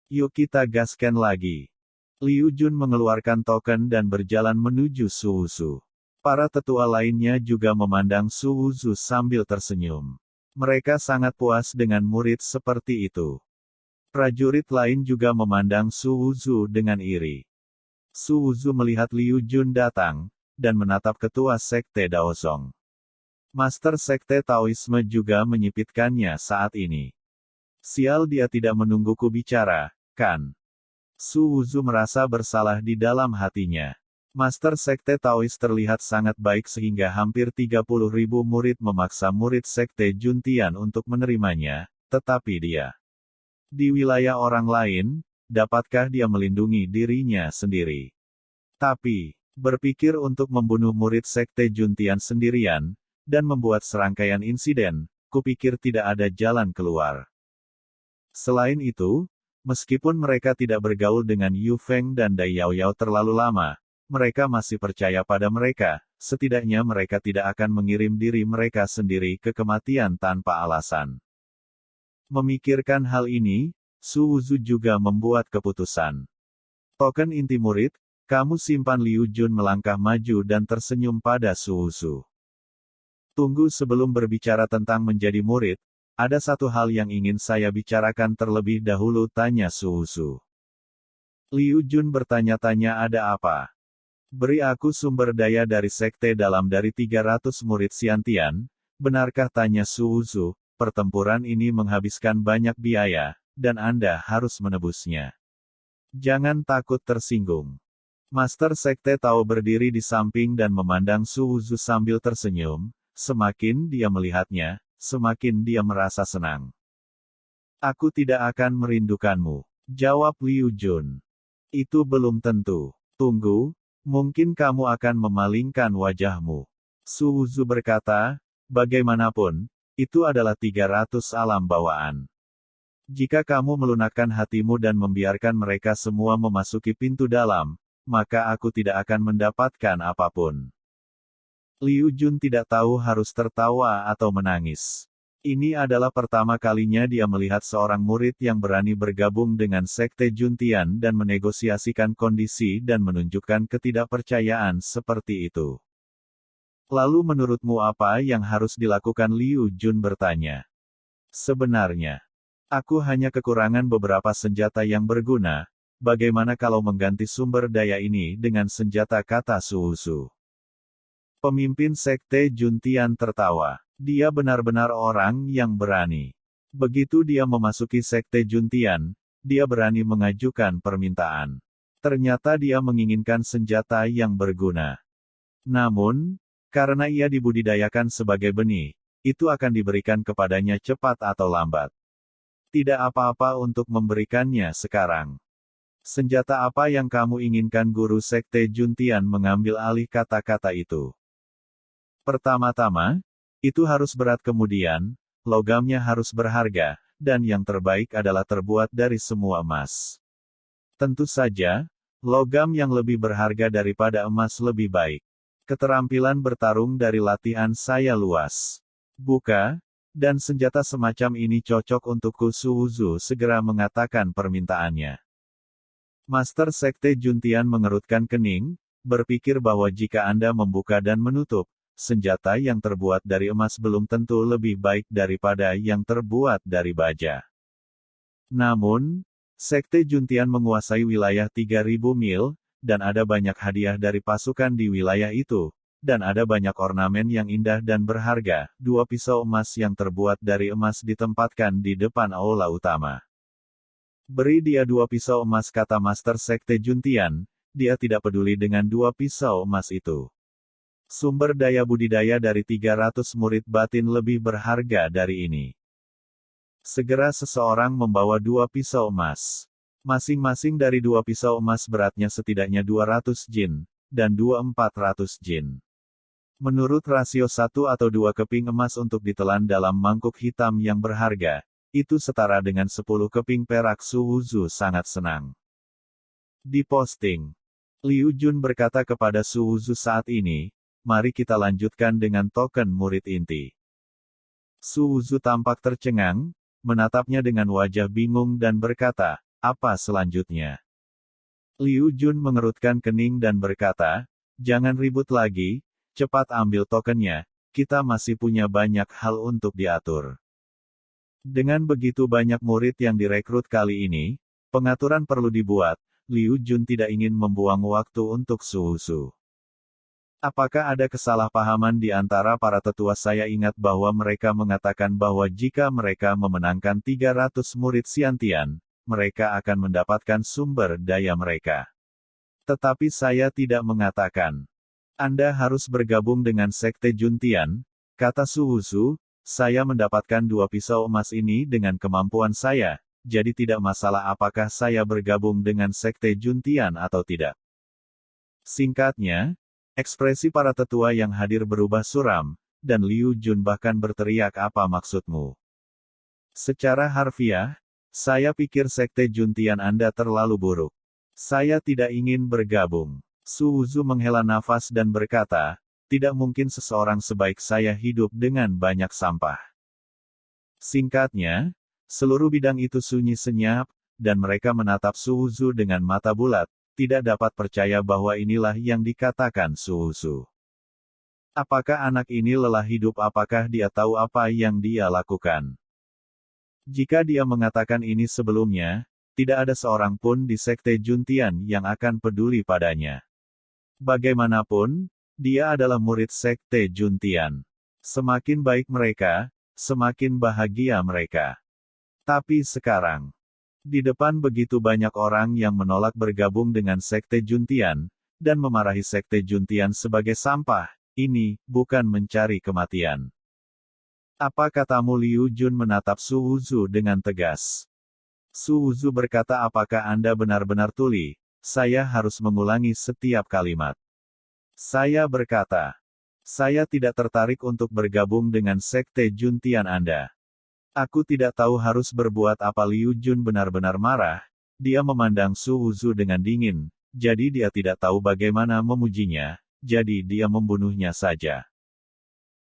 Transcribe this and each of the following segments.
Yuk kita gaskan lagi. Liu Jun mengeluarkan token dan berjalan menuju Su Wuzu. Para tetua lainnya juga memandang Su Wuzu sambil tersenyum. Mereka sangat puas dengan murid seperti itu. Prajurit lain juga memandang Su Wuzu dengan iri. Su Wuzu melihat Liu Jun datang, dan menatap ketua sekte Daozong. Master sekte Taoisme juga menyipitkannya saat ini. Sial, dia tidak menungguku bicara, kan? Su Wuzu merasa bersalah di dalam hatinya. Master sekte Taois terlihat sangat baik sehingga hampir 30.000 murid memaksa murid sekte Juntian untuk menerimanya, tetapi dia di wilayah orang lain, dapatkah dia melindungi dirinya sendiri? Tapi, berpikir untuk membunuh murid sekte Juntian sendirian, dan membuat serangkaian insiden, kupikir tidak ada jalan keluar. Selain itu, meskipun mereka tidak bergaul dengan Yu Feng dan Dai Yaoyao terlalu lama, mereka masih percaya pada mereka, setidaknya mereka tidak akan mengirim diri mereka sendiri ke kematian tanpa alasan. Memikirkan hal ini, Su Wuzu juga membuat keputusan. Token inti murid, kamu simpan. Liu Jun melangkah maju dan tersenyum pada Su Wuzu. Tunggu, sebelum berbicara tentang menjadi murid, ada satu hal yang ingin saya bicarakan terlebih dahulu, tanya Su Wuzu. Liu Jun bertanya-tanya, ada apa? Beri aku sumber daya dari sekte dalam dari 300 murid Xiantian, benarkah, tanya Su Wuzu. Pertempuran ini menghabiskan banyak biaya, dan Anda harus menebusnya. Jangan takut tersinggung. Master sekte Tao berdiri di samping dan memandang Su Wuzu sambil tersenyum. Semakin dia melihatnya, semakin dia merasa senang. Aku tidak akan merindukanmu, jawab Liu Jun. Itu belum tentu. Tunggu, mungkin kamu akan memalingkan wajahmu. Su Wuzu berkata, bagaimanapun, itu adalah 300 alam bawaan. Jika kamu melunakkan hatimu dan membiarkan mereka semua memasuki pintu dalam, maka aku tidak akan mendapatkan apapun. Liu Jun tidak tahu harus tertawa atau menangis. Ini adalah pertama kalinya dia melihat seorang murid yang berani bergabung dengan sekte Juntian dan menegosiasikan kondisi dan menunjukkan ketidakpercayaan seperti itu. Lalu menurutmu apa yang harus dilakukan? Liu Jun bertanya. Sebenarnya, aku hanya kekurangan beberapa senjata yang berguna. Bagaimana kalau mengganti sumber daya ini dengan senjata, kata Su Wuzu. Pemimpin sekte Juntian tertawa. Dia benar-benar orang yang berani. Begitu dia memasuki sekte Juntian, dia berani mengajukan permintaan. Ternyata dia menginginkan senjata yang berguna. Namun, karena ia dibudidayakan sebagai benih, itu akan diberikan kepadanya cepat atau lambat. Tidak apa-apa untuk memberikannya sekarang. Senjata apa yang kamu inginkan? Guru sekte Juntian mengambil alih kata-kata itu. Pertama-tama, itu harus berat, kemudian, logamnya harus berharga, dan yang terbaik adalah terbuat dari semua emas. Tentu saja, logam yang lebih berharga daripada emas lebih baik. Keterampilan bertarung dari latihan saya luas. Buka, dan senjata semacam ini cocok untukku. Su Wuzu segera mengatakan permintaannya. Master sekte Juntian mengerutkan kening, berpikir bahwa jika Anda membuka dan menutup, senjata yang terbuat dari emas belum tentu lebih baik daripada yang terbuat dari baja. Namun, sekte Juntian menguasai wilayah 3000 mil, dan ada banyak hadiah dari pasukan di wilayah itu, dan ada banyak ornamen yang indah dan berharga. 2 pisau emas yang terbuat dari emas ditempatkan di depan aula utama. Beri dia 2 pisau emas, kata Master sekte Juntian. Dia tidak peduli dengan 2 pisau emas itu. Sumber daya budidaya dari 300 murid batin lebih berharga dari ini. Segera seseorang membawa 2 pisau emas. Masing-masing dari 2 pisau emas beratnya setidaknya 200 jin, dan 2 400 jin. Menurut rasio 1 atau 2 keping emas untuk ditelan dalam mangkuk hitam yang berharga, itu setara dengan 10 keping perak. Su Wuzu sangat senang. Diposting. Liu Jun berkata kepada Su Wuzu saat ini, mari kita lanjutkan dengan token murid inti. Su Wuzu tampak tercengang, menatapnya dengan wajah bingung dan berkata, apa selanjutnya? Liu Jun mengerutkan kening dan berkata, jangan ribut lagi, cepat ambil tokennya, kita masih punya banyak hal untuk diatur. Dengan begitu banyak murid yang direkrut kali ini, pengaturan perlu dibuat, Liu Jun tidak ingin membuang waktu untuk Su. Apakah ada kesalahpahaman di antara para tetua? Saya ingat bahwa mereka mengatakan bahwa jika mereka memenangkan 300 murid Xiantian, mereka akan mendapatkan sumber daya mereka. Tetapi saya tidak mengatakan. Anda harus bergabung dengan Sekte Juntian, kata Su. Saya mendapatkan 2 pisau emas ini dengan kemampuan saya, jadi tidak masalah apakah saya bergabung dengan Sekte Juntian atau tidak. Singkatnya, ekspresi para tetua yang hadir berubah suram, dan Liu Jun bahkan berteriak, apa maksudmu? Secara harfiah, saya pikir Sekte Juntian Anda terlalu buruk. Saya tidak ingin bergabung. Su menghela nafas dan berkata, tidak mungkin seseorang sebaik saya hidup dengan banyak sampah. Singkatnya, seluruh bidang itu sunyi senyap, dan mereka menatap Su dengan mata bulat, tidak dapat percaya bahwa inilah yang dikatakan Su. Apakah anak ini lelah hidup? Apakah dia tahu apa yang dia lakukan? Jika dia mengatakan ini sebelumnya, tidak ada seorang pun di Sekte Juntian yang akan peduli padanya. Bagaimanapun, dia adalah murid Sekte Juntian. Semakin baik mereka, semakin bahagia mereka. Tapi sekarang, di depan begitu banyak orang yang menolak bergabung dengan Sekte Juntian, dan memarahi Sekte Juntian sebagai sampah, ini bukan mencari kematian. Apa katamu? Liu Jun menatap Su dengan tegas. Su berkata, apakah Anda benar-benar tuli? Saya harus mengulangi setiap kalimat. Saya berkata, saya tidak tertarik untuk bergabung dengan Sekte Juntian Anda. Aku tidak tahu harus berbuat apa. Liu Jun benar-benar marah, dia memandang Su dengan dingin, jadi dia tidak tahu bagaimana memujinya, jadi dia membunuhnya saja.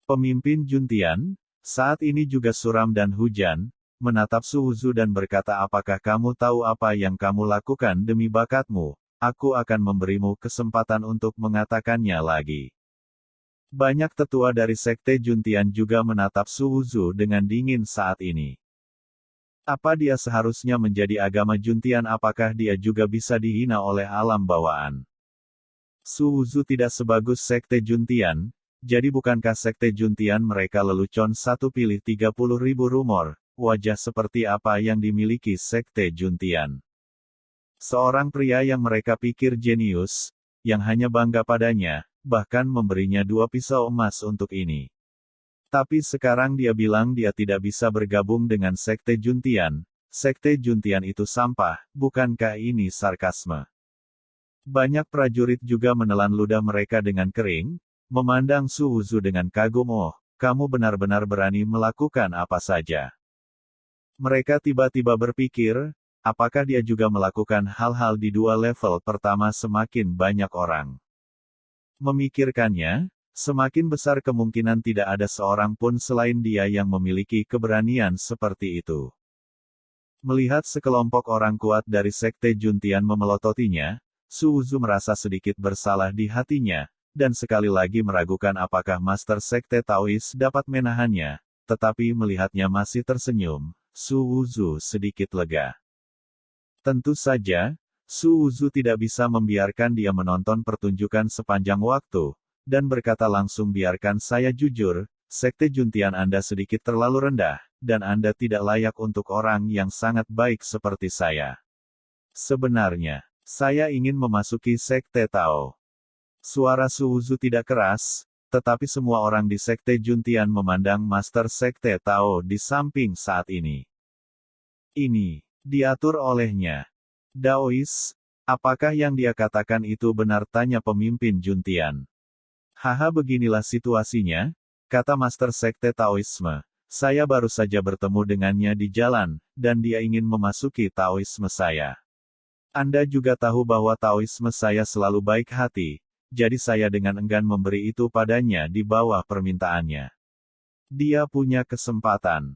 Pemimpin Juntian, saat ini juga suram dan hujan, menatap Su dan berkata, apakah kamu tahu apa yang kamu lakukan demi bakatmu? Aku akan memberimu kesempatan untuk mengatakannya lagi. Banyak tetua dari Sekte Juntian juga menatap Su dengan dingin saat ini. Apa dia seharusnya menjadi agama Juntian? Apakah dia juga bisa dihina oleh alam bawaan? Su tidak sebagus Sekte Juntian, jadi bukankah Sekte Juntian mereka lelucon? Satu pilih 30.000 rumor, wajah seperti apa yang dimiliki Sekte Juntian. Seorang pria yang mereka pikir jenius, yang hanya bangga padanya, bahkan memberinya 2 pisau emas untuk ini. Tapi sekarang dia bilang dia tidak bisa bergabung dengan Sekte Juntian. Sekte Juntian itu sampah, bukankah ini sarkasme? Banyak prajurit juga menelan ludah mereka dengan kering, memandang Su dengan kagum. Oh, kamu benar-benar berani melakukan apa saja. Mereka tiba-tiba berpikir, apakah dia juga melakukan hal-hal di 2 level pertama? Semakin banyak orang memikirkannya, semakin besar kemungkinan tidak ada seorang pun selain dia yang memiliki keberanian seperti itu. Melihat sekelompok orang kuat dari Sekte Juntian memelototinya, Su merasa sedikit bersalah di hatinya, dan sekali lagi meragukan apakah Master Sekte Taois dapat menahannya, tetapi melihatnya masih tersenyum, Su sedikit lega. Tentu saja, Su tidak bisa membiarkan dia menonton pertunjukan sepanjang waktu, dan berkata langsung, biarkan saya jujur, Sekte Juntian Anda sedikit terlalu rendah, dan Anda tidak layak untuk orang yang sangat baik seperti saya. Sebenarnya, saya ingin memasuki Sekte Tao. Suara Su tidak keras, tetapi semua orang di Sekte Juntian memandang Master Sekte Tao di samping saat ini. Ini diatur olehnya. Daois, apakah yang dia katakan itu benar? Tanya pemimpin Juntian. Haha, beginilah situasinya, kata Master Sekte Taoisme. Saya baru saja bertemu dengannya di jalan, dan dia ingin memasuki Taoisme saya. Anda juga tahu bahwa Taoisme saya selalu baik hati, jadi saya dengan enggan memberi itu padanya di bawah permintaannya. Dia punya kesempatan.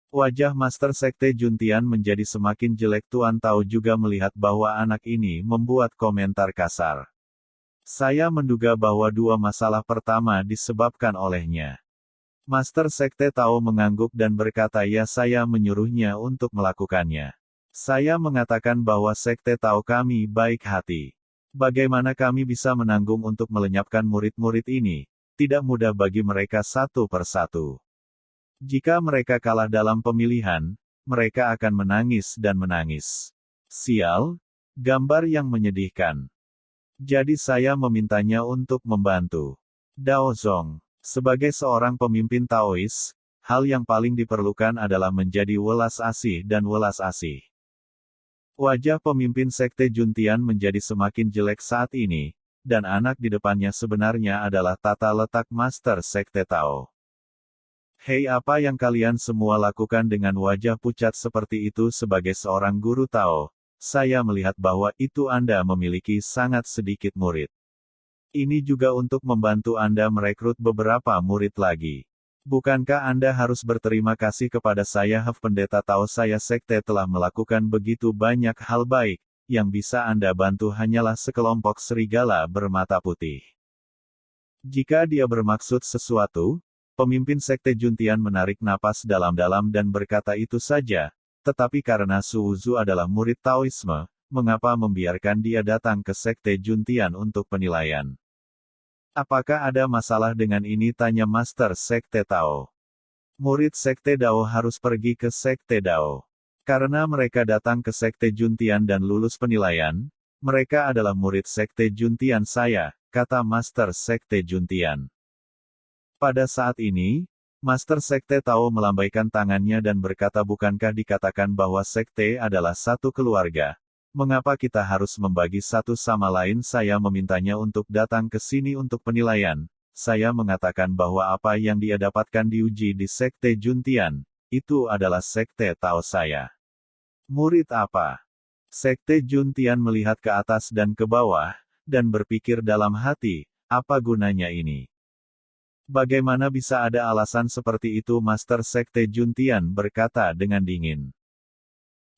Wajah Master Sekte Juntian menjadi semakin jelek. Tuan Tao juga melihat bahwa anak ini membuat komentar kasar. Saya menduga bahwa dua masalah pertama disebabkan olehnya. Master Sekte Tao mengangguk dan berkata, ya, saya menyuruhnya untuk melakukannya. Saya mengatakan bahwa Sekte Tao kami baik hati. Bagaimana kami bisa menanggung untuk melenyapkan murid-murid ini? Tidak mudah bagi mereka satu persatu. Jika mereka kalah dalam pemilihan, mereka akan menangis dan menangis. Sial, gambar yang menyedihkan. Jadi saya memintanya untuk membantu. Dao Zong, sebagai seorang pemimpin Taois, hal yang paling diperlukan adalah menjadi welas asih dan welas asih. Wajah pemimpin Sekte Juntian menjadi semakin jelek saat ini, dan anak di depannya sebenarnya adalah tata letak Master Sekte Tao. Hei, apa yang kalian semua lakukan dengan wajah pucat seperti itu? Sebagai seorang guru Tao, saya melihat bahwa itu Anda memiliki sangat sedikit murid. Ini juga untuk membantu Anda merekrut beberapa murid lagi. Bukankah Anda harus berterima kasih kepada saya? Pendeta Tao, saya sekte telah melakukan begitu banyak hal baik, yang bisa Anda bantu hanyalah sekelompok serigala bermata putih. Jika dia bermaksud sesuatu, pemimpin Sekte Juntian menarik napas dalam-dalam dan berkata, itu saja, tetapi karena Su Wuzu adalah murid Taoisme, mengapa membiarkan dia datang ke Sekte Juntian untuk penilaian? Apakah ada masalah dengan ini? Tanya Master Sekte Tao. Murid Sekte Dao harus pergi ke Sekte Dao. Karena mereka datang ke Sekte Juntian dan lulus penilaian, mereka adalah murid Sekte Juntian saya, kata Master Sekte Juntian. Pada saat ini, Master Sekte Tao melambaikan tangannya dan berkata, bukankah dikatakan bahwa sekte adalah satu keluarga? Mengapa kita harus membagi satu sama lain? Saya memintanya untuk datang ke sini untuk penilaian. Saya mengatakan bahwa apa yang dia dapatkan diuji di Sekte Juntian, itu adalah Sekte Tao saya. Murid apa? Sekte Juntian melihat ke atas dan ke bawah, dan berpikir dalam hati, apa gunanya ini? Bagaimana bisa ada alasan seperti itu? Master Sekte Juntian berkata dengan dingin.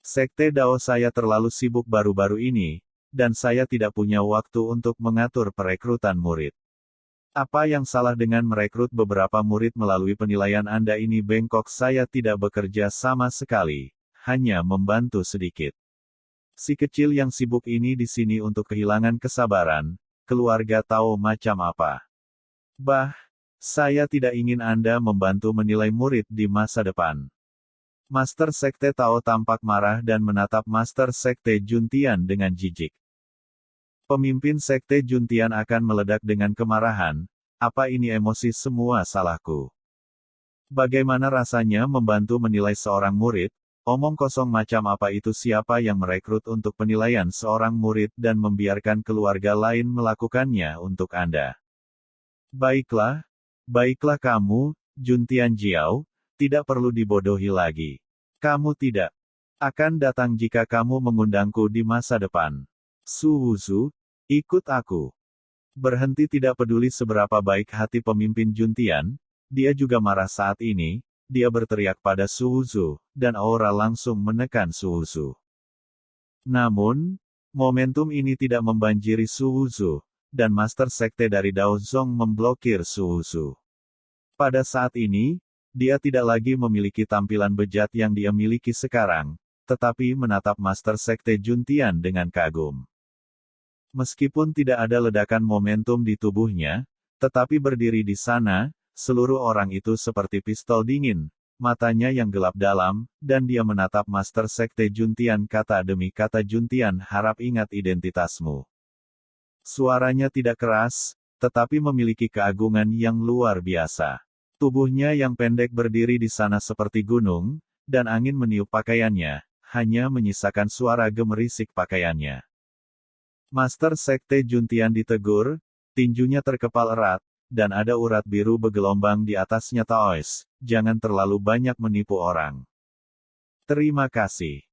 Sekte Dao saya terlalu sibuk baru-baru ini, dan saya tidak punya waktu untuk mengatur perekrutan murid. Apa yang salah dengan merekrut beberapa murid melalui penilaian Anda ini? Bengkok, saya tidak bekerja sama sekali, hanya membantu sedikit. Si kecil yang sibuk ini di sini untuk kehilangan kesabaran, keluarga Tao macam apa? Bah, saya tidak ingin Anda membantu menilai murid di masa depan. Master Sekte Tao tampak marah dan menatap Master Sekte Juntian dengan jijik. Pemimpin Sekte Juntian akan meledak dengan kemarahan. Apa ini emosi? Semua salahku. Bagaimana rasanya membantu menilai seorang murid? Omong kosong macam apa itu? Siapa yang merekrut untuk penilaian seorang murid dan membiarkan keluarga lain melakukannya untuk Anda? Baiklah kamu, Juntian Jiao, tidak perlu dibodohi lagi. Kamu tidak akan datang jika kamu mengundangku di masa depan. Su Wuzu, ikut aku. Berhenti, tidak peduli seberapa baik hati pemimpin Juntian, dia juga marah saat ini, dia berteriak pada Su Wuzu, dan aura langsung menekan Su Wuzu. Namun, momentum ini tidak membanjiri Su Wuzu, dan Master Sekte dari Dao Zong memblokir Su Wuzu. Pada saat ini, dia tidak lagi memiliki tampilan bejat yang dia miliki sekarang, tetapi menatap Master Sekte Juntian dengan kagum. Meskipun tidak ada ledakan momentum di tubuhnya, tetapi berdiri di sana, seluruh orang itu seperti pistol dingin, matanya yang gelap dalam, dan dia menatap Master Sekte Juntian kata demi kata. Juntian, harap ingat identitasmu. Suaranya tidak keras, tetapi memiliki keagungan yang luar biasa. Tubuhnya yang pendek berdiri di sana seperti gunung, dan angin meniup pakaiannya, hanya menyisakan suara gemerisik pakaiannya. Master Sekte Juntian ditegur, tinjunya terkepal erat, dan ada urat biru bergelombang di atasnya. Taois, jangan terlalu banyak menipu orang. Terima kasih.